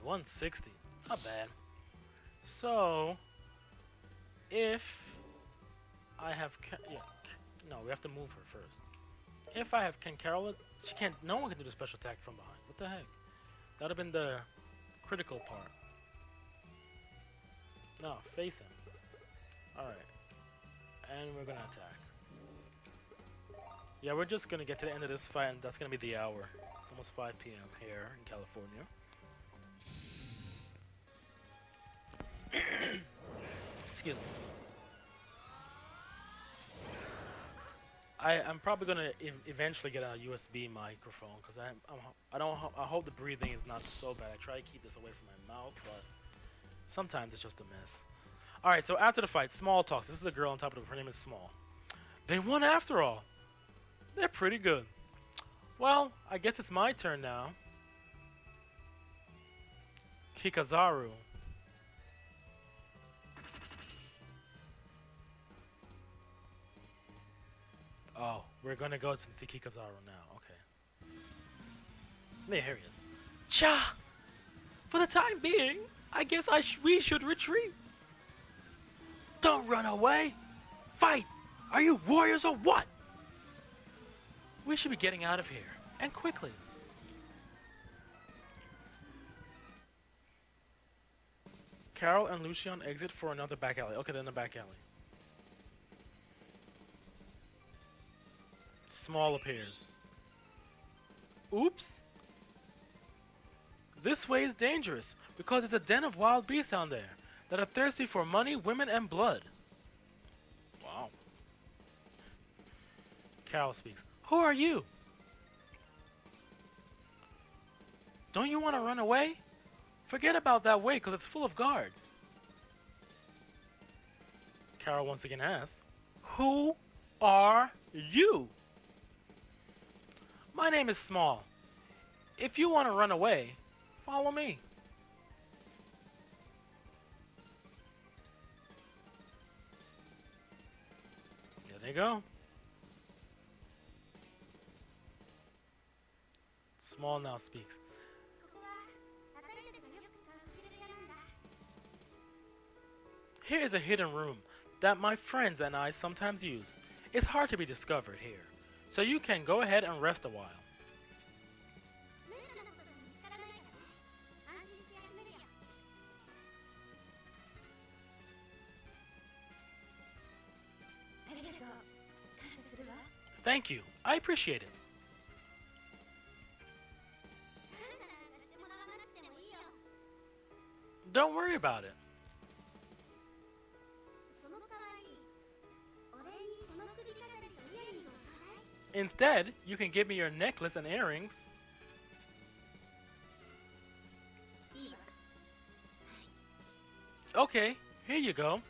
160. Not bad. So, if I have... no, we have to move her first. If I have... Can Carol... She can't... No one can do the special attack from behind. What the heck? That would have been the critical part. No, face him. Alright. And we're gonna attack. Yeah, we're just gonna get to the end of this fight, and that's gonna be the hour. It's almost 5 p.m. here in California. Excuse me. I'm probably gonna eventually get a USB microphone because I hope the breathing is not so bad. I try to keep this away from my mouth, but sometimes it's just a mess. All right, so after the fight, Small talks. This is the girl on top of her name is Small. They won after all. They're pretty good. Well, I guess it's my turn now. Kikazaru. Oh, we're gonna go to see Kikazaru now. Okay. Yeah, here he is. Cha! For the time being, I guess we should retreat. Don't run away! Fight! Are you warriors or what? We should be getting out of here, and quickly. Carol and Lucian exit for another back alley. Okay, then the back alley. Small appears. Oops. This way is dangerous because it's a den of wild beasts down there that are thirsty for money, women, and blood. Wow. Carol speaks. Who are you? Don't you want to run away? Forget about that way because it's full of guards. Carol once again asks, who are you? My name is Small. If you want to run away, follow me. There they go. Small now speaks. Here is a hidden room that my friends and I sometimes use. It's hard to be discovered here, so you can go ahead and rest a while. Thank you. I appreciate it. Don't worry about it. Instead, you can give me your necklace and earrings. Okay, here you go.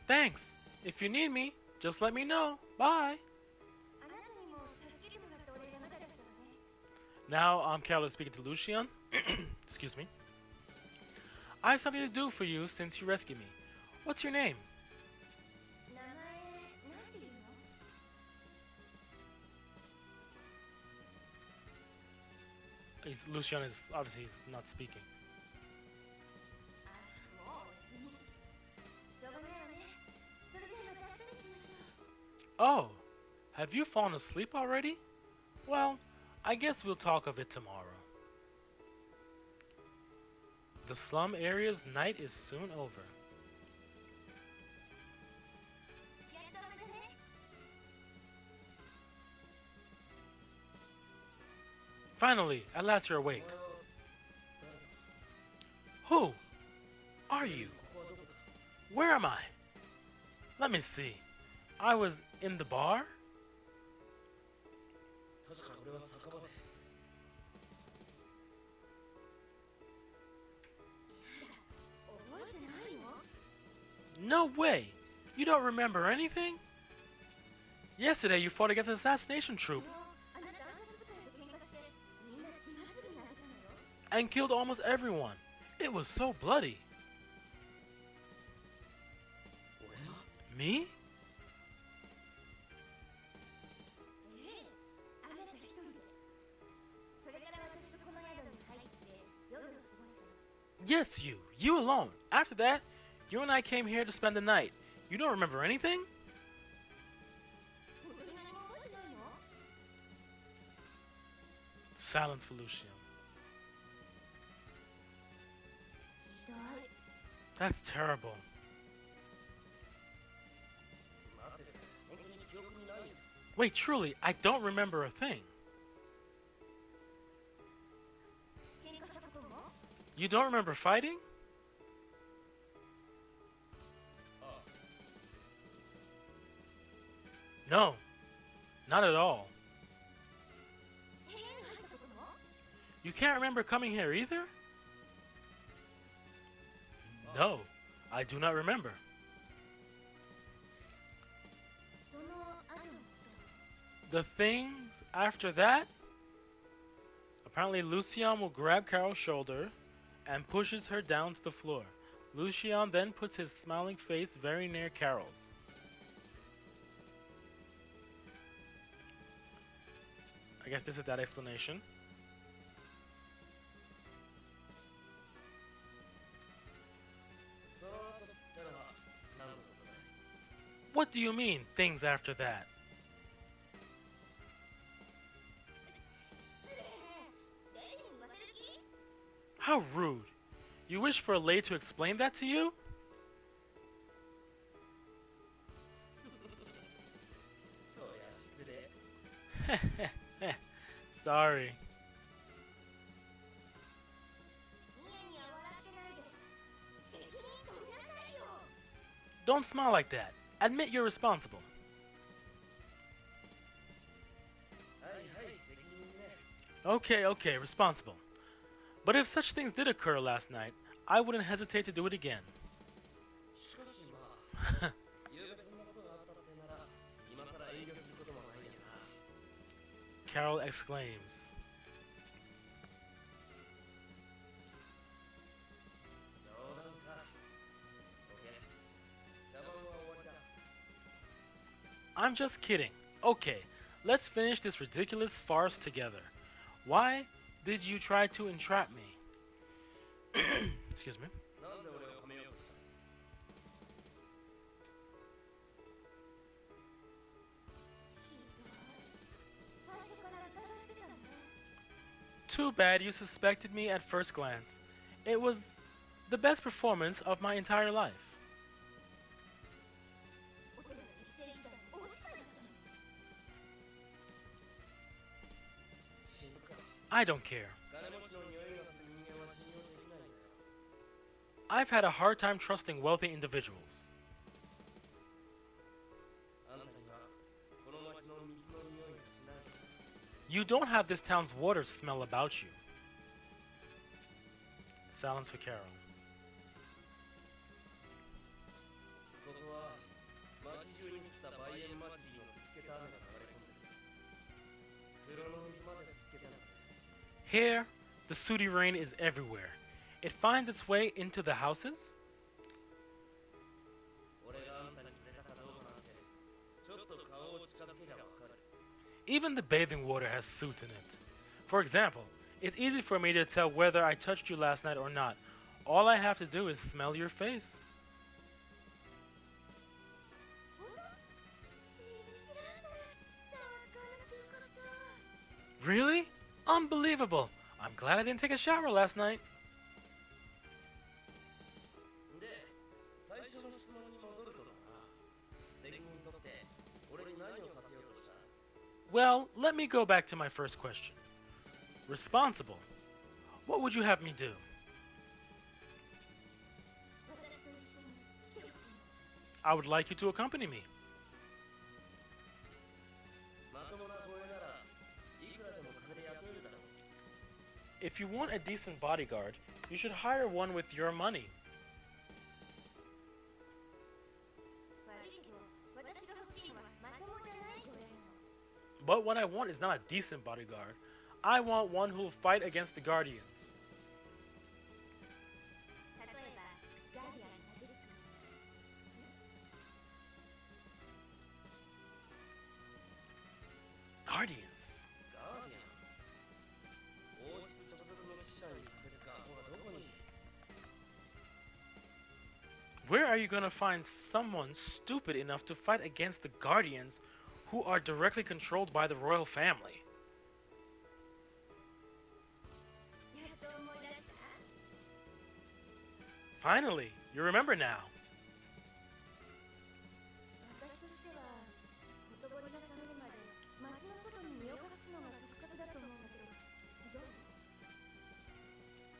Thanks. If you need me, just let me know. Bye. Now I'm Carol speaking to Lucian. Excuse me. I have something to do for you since you rescued me. What's your name? Lucian is obviously he's not speaking. Oh, have you fallen asleep already? Well, I guess we'll talk of it tomorrow. The slum area's night is soon over. Finally, at last you're awake. Who are you? Where am I? Let me see. I was in the bar? No way! You don't remember anything? Yesterday you fought against an assassination troop and killed almost everyone. It was so bloody. Me? Yes, you. You alone. After that, you and I came here to spend the night. You don't remember anything? Silence for Lucian. That's terrible. Wait, truly, I don't remember a thing. You don't remember fighting? No, not at all. You can't remember coming here either? No, I do not remember. The things after that? Apparently Lucian will grab Carol's shoulder and pushes her down to the floor. Lucian then puts his smiling face very near Carol's. I guess this is that explanation. What do you mean, things after that? How rude. You wish for a lady to explain that to you? Sorry. Don't smile like that. Admit you're responsible. Okay, responsible. But if such things did occur last night, I wouldn't hesitate to do it again. Carol exclaims. I'm just kidding. Okay, let's finish this ridiculous farce together. Why did you try to entrap me? Excuse me. Too bad you suspected me at first glance. It was the best performance of my entire life. I don't care. I've had a hard time trusting wealthy individuals. You don't have this town's water smell about you. Silence for Carol. Here, the sooty rain is everywhere. It finds its way into the houses. Even the bathing water has soot in it. For example, it's easy for me to tell whether I touched you last night or not. All I have to do is smell your face. Really? Unbelievable! I'm glad I didn't take a shower last night. Well, let me go back to my first question. Responsible. What would you have me do? I would like you to accompany me. if you want a decent bodyguard, you should hire one with your money. But what I want is not a decent bodyguard. I want one who will fight against the Guardians. Guardians? Where are you gonna find someone stupid enough to fight against the Guardians who are directly controlled by the royal family? Finally, you remember now.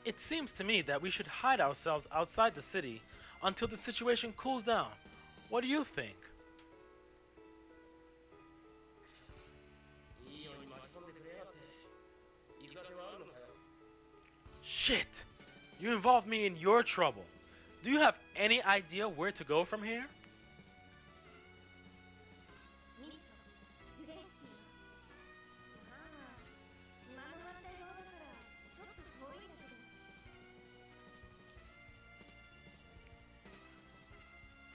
It seems to me that we should hide ourselves outside the city until the situation cools down. What do you think? Shit! You involved me in your trouble. Do you have any idea where to go from here?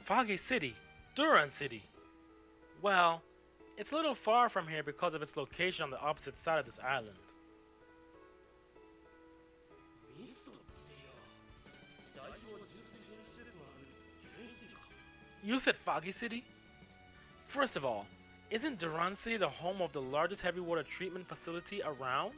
Foggy City, Duran City. Well, it's a little far from here because of its location on the opposite side of this island. You said Foggy City? First of all, isn't Duran City the home of the largest heavy water treatment facility around?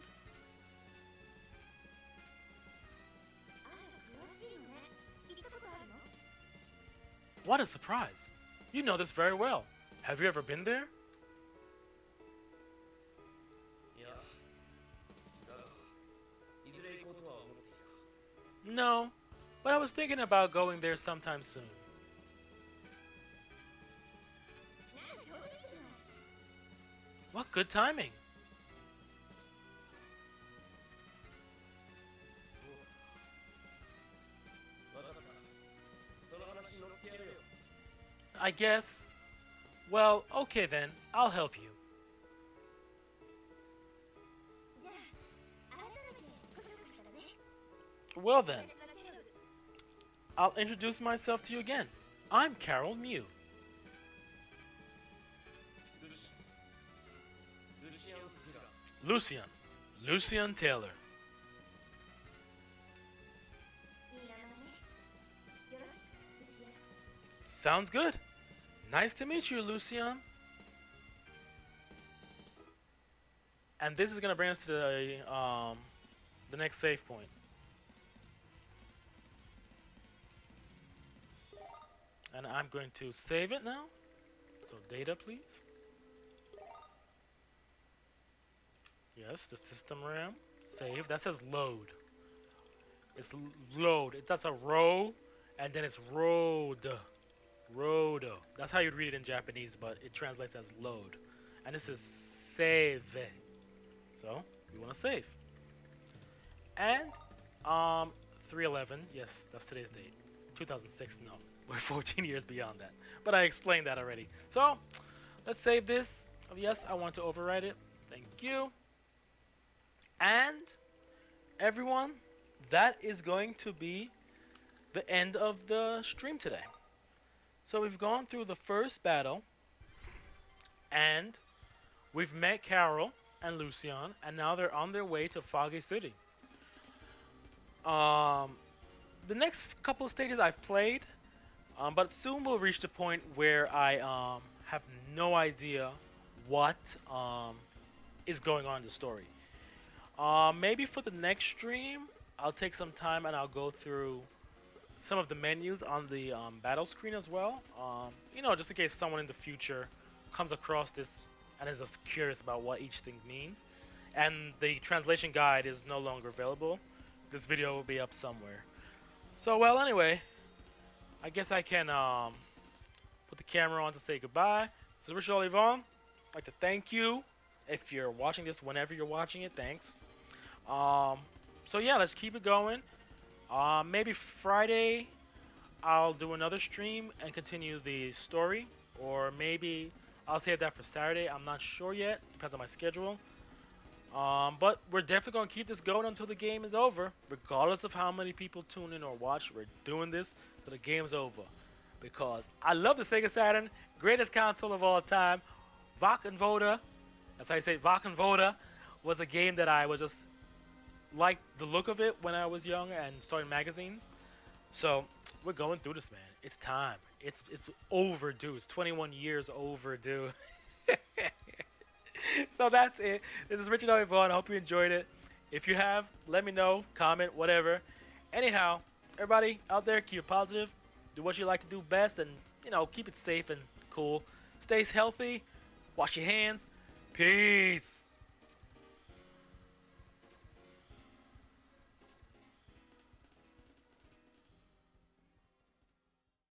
What a surprise! You know this very well. Have you ever been there? No, but I was thinking about going there sometime soon. What good timing! I guess. Well, okay then, I'll help you. Well then, I'll introduce myself to you again. I'm Carol Mew. Lucian Taylor. Sounds good. Nice to meet you, Lucian. And this is gonna bring us to the next save point. And I'm going to save it now. So data, please. Yes, the system RAM. Save. That says load. It's load. That's a row, and then it's road. Rodo. That's how you'd read it in Japanese, but it translates as load. And this is save. So we want to save. And 311. Yes, that's today's date. 2006. No, we're 14 years beyond that. But I explained that already. So let's save this. Oh, yes, I want to overwrite it. Thank you. And everyone, that is going to be the end of the stream today. So we've gone through the first battle, and we've met Carol and Lucian, and now they're on their way to Foggy City. The next couple of stages I've played, but soon we'll reach the point where I have no idea what is going on in the story. Maybe for the next stream, I'll take some time and I'll go through some of the menus on the battle screen as well. You know, just in case someone in the future comes across this and is just curious about what each thing means. And the translation guide is no longer available. This video will be up somewhere. So, well, anyway, I guess I can put the camera on to say goodbye. This is Richard Olivon. I'd like to thank you. If you're watching this, whenever you're watching it, thanks. So yeah, let's keep it going. Maybe Friday I'll do another stream and continue the story, or maybe I'll save that for Saturday. I'm not sure yet. Depends on my schedule. But we're definitely gonna keep this going until the game is over, regardless of how many people tune in or watch. We're doing this till the game's over, because I love the Sega Saturn, greatest console of all time. WACHENRODER, that's how you say it, WACHENRODER, was a game that I was just liked the look of it when I was young and starting magazines. So we're going through this, man. It's time. It's overdue. It's 21 years overdue. So that's it. This is Richard Vaughn. I hope you enjoyed it. If you have, let me know, comment, whatever. Anyhow, everybody out there, keep it positive. Do what you like to do best, and keep it safe and cool. Stay healthy. Wash your hands. Peace.